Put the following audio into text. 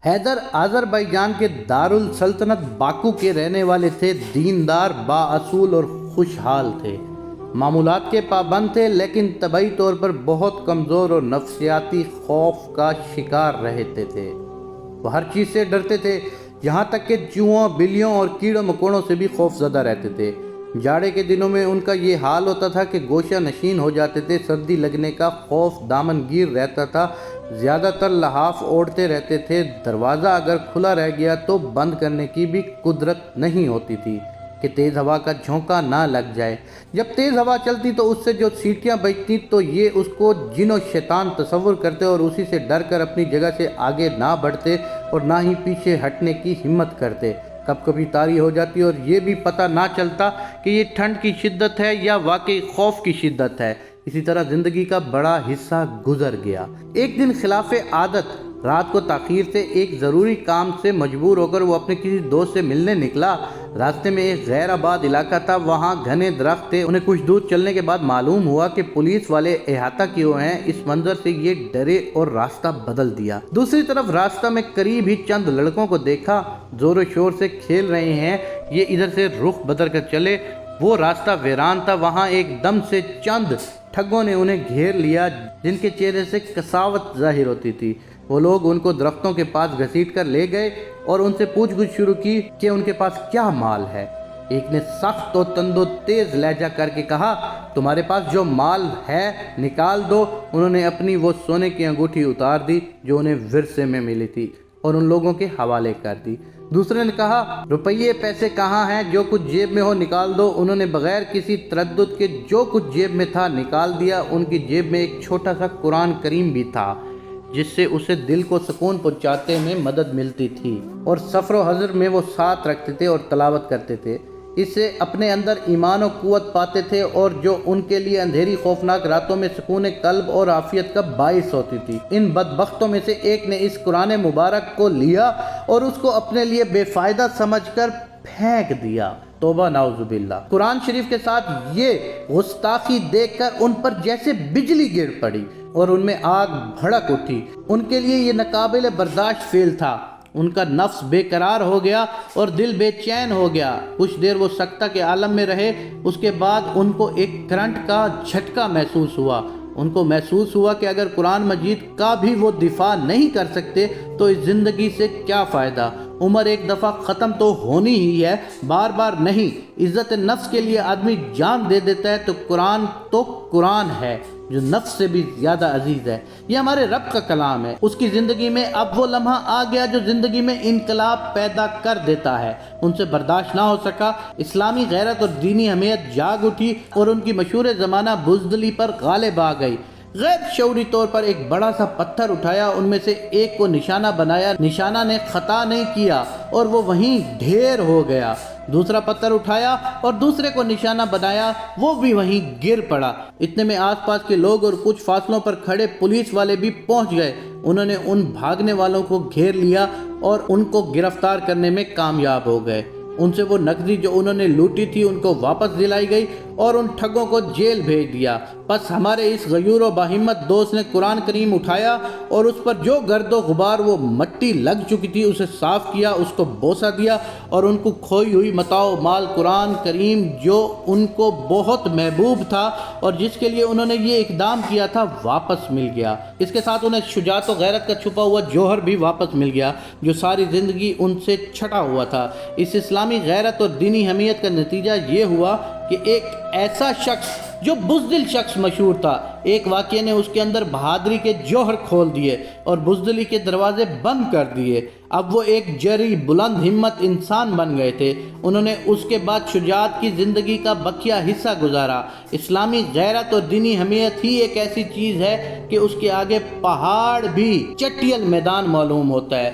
حیدر آذربائیجان کے دارالسلطنت باکو کے رہنے والے تھے، دیندار، بااصول اور خوشحال تھے، معمولات کے پابند تھے، لیکن طبعی طور پر بہت کمزور اور نفسیاتی خوف کا شکار رہتے تھے۔ وہ ہر چیز سے ڈرتے تھے، یہاں تک کہ چوہوں، بلیوں اور کیڑوں مکوڑوں سے بھی خوف زدہ رہتے تھے۔ جاڑے کے دنوں میں ان کا یہ حال ہوتا تھا کہ گوشہ نشین ہو جاتے تھے، سردی لگنے کا خوف دامن گیر رہتا تھا، زیادہ تر لحاف اوڑھتے رہتے تھے، دروازہ اگر کھلا رہ گیا تو بند کرنے کی بھی قدرت نہیں ہوتی تھی کہ تیز ہوا کا جھونکا نہ لگ جائے۔ جب تیز ہوا چلتی تو اس سے جو سیٹیاں بجتی تو یہ اس کو جن و شیطان تصور کرتے اور اسی سے ڈر کر اپنی جگہ سے آگے نہ بڑھتے اور نہ ہی پیچھے ہٹنے کی ہمت کرتے۔ کب کبھی طاری ہو جاتی اور یہ بھی پتہ نہ چلتا کہ یہ ٹھنڈ کی شدت ہے یا واقعی خوف کی شدت ہے۔ اسی طرح زندگی کا بڑا حصہ گزر گیا۔ ایک دن خلاف عادت رات کو تاخیر سے ایک ضروری کام سے مجبور ہو کر وہ اپنے کسی دوست سے ملنے نکلا۔ راستے میں ایک غیر آباد علاقہ تھا، وہاں گھنے درخت تھے۔ انہیں کچھ دور چلنے کے بعد معلوم ہوا کہ پولیس والے احاطہ کیے ہوئے ہیں۔ اس منظر سے یہ ڈرے اور راستہ بدل دیا۔ دوسری طرف راستہ میں قریب ہی چند لڑکوں کو دیکھا، زور و شور سے کھیل رہے ہیں۔ یہ ادھر سے رخ بدل کر چلے۔ وہ راستہ ویران تھا، وہاں ایک دم سے چند ٹھگوں نے انہیں گھیر لیا جن کے چہرے سے قساوت ظاہر ہوتی تھی۔ وہ لوگ ان کو درختوں کے پاس گھسیٹ کر لے گئے اور ان سے پوچھ گچھ شروع کی کہ ان کے پاس کیا مال ہے۔ ایک نے سخت و تند و تیز لہجہ کر کے کہا، تمہارے پاس جو مال ہے نکال دو۔ انہوں نے اپنی وہ سونے کی انگوٹھی اتار دی جو انہیں ورثے میں ملی تھی اور ان لوگوں کے حوالے کر دی۔ دوسرے نے کہا، روپیے پیسے کہاں ہیں؟ جو کچھ جیب میں ہو نکال دو۔ انہوں نے بغیر کسی تردد کے جو کچھ جیب میں تھا نکال دیا۔ ان کی جیب میں ایک چھوٹا سا قرآن کریم بھی تھا جس سے اسے دل کو سکون پہنچاتے میں مدد ملتی تھی، اور سفر و حضر میں وہ ساتھ رکھتے تھے اور تلاوت کرتے تھے۔ اس سے اپنے اندر ایمان و قوت پاتے تھے اور جو ان کے لیے اندھیری خوفناک راتوں میں سکون قلب اور عافیت کا باعث ہوتی تھی۔ ان بدبختوں میں سے ایک نے اس قرآن مبارک کو لیا اور اس کو اپنے لیے بے فائدہ سمجھ کر پھینک دیا۔ توبہ نعوذ باللہ۔ قرآن شریف کے ساتھ یہ گستاخی دیکھ کر ان پر جیسے بجلی گر پڑی اور ان میں آگ بھڑک اٹھی۔ ان کے لیے یہ ناقابل برداشت فعل تھا۔ ان کا نفس بے قرار ہو گیا اور دل بے چین ہو گیا۔ کچھ دیر وہ سکتہ کے عالم میں رہے، اس کے بعد ان کو ایک کرنٹ کا جھٹکا محسوس ہوا۔ ان کو محسوس ہوا کہ اگر قرآن مجید کا بھی وہ دفاع نہیں کر سکتے تو اس زندگی سے کیا فائدہ؟ عمر ایک دفعہ ختم تو ہونی ہی ہے، بار بار نہیں۔ عزت نفس کے لیے آدمی جان دے دیتا ہے تو قرآن ہے جو نفس سے بھی زیادہ عزیز ہے۔ یہ ہمارے رب کا کلام ہے۔ اس کی زندگی میں اب وہ لمحہ آ گیا جو زندگی میں انقلاب پیدا کر دیتا ہے۔ ان سے برداشت نہ ہو سکا۔ اسلامی غیرت اور دینی حمیت جاگ اٹھی اور ان کی مشہور زمانہ بزدلی پر غالب آ گئی۔ غیر شعوری طور پر ایک بڑا سا پتھر اٹھایا، ان میں سے ایک کو نشانہ بنایا، نشانہ نے خطا نہیں کیا اور وہ وہیں ڈھیر ہو گیا۔ دوسرا پتھر اٹھایا اور دوسرے کو نشانہ بنایا، وہ بھی وہیں گر پڑا۔ اتنے میں آس پاس کے لوگ اور کچھ فاصلوں پر کھڑے پولیس والے بھی پہنچ گئے۔ انہوں نے ان بھاگنے والوں کو گھیر لیا اور ان کو گرفتار کرنے میں کامیاب ہو گئے۔ ان سے وہ نقدی جو انہوں نے لوٹی تھی ان کو واپس دلائی گئی اور ان ٹھگوں کو جیل بھیج دیا۔ بس ہمارے اس غیور و باہمت دوست نے قرآن کریم اٹھایا اور اس پر جو گرد و غبار وہ مٹی لگ چکی تھی اسے صاف کیا، اس کو بوسہ دیا اور ان کو کھوئی ہوئی متاع و مال قرآن کریم جو ان کو بہت محبوب تھا اور جس کے لیے انہوں نے یہ اقدام کیا تھا واپس مل گیا۔ اس کے ساتھ انہیں شجاعت و غیرت کا چھپا ہوا جوہر بھی واپس مل گیا جو ساری زندگی ان سے چھٹا ہوا تھا۔ اس اسلامی غیرت اور دینی حمیت کا نتیجہ یہ ہوا کہ ایک ایسا شخص جو بزدل شخص مشہور تھا، ایک واقعے نے اس کے اندر بہادری کے جوہر کھول دیے اور بزدلی کے دروازے بند کر دیے۔ اب وہ ایک جری بلند ہمت انسان بن گئے تھے۔ انہوں نے اس کے بعد شجاعت کی زندگی کا بقیہ حصہ گزارا۔ اسلامی غیرت اور دینی حمیت ہی ایک ایسی چیز ہے کہ اس کے آگے پہاڑ بھی چٹیل میدان معلوم ہوتا ہے۔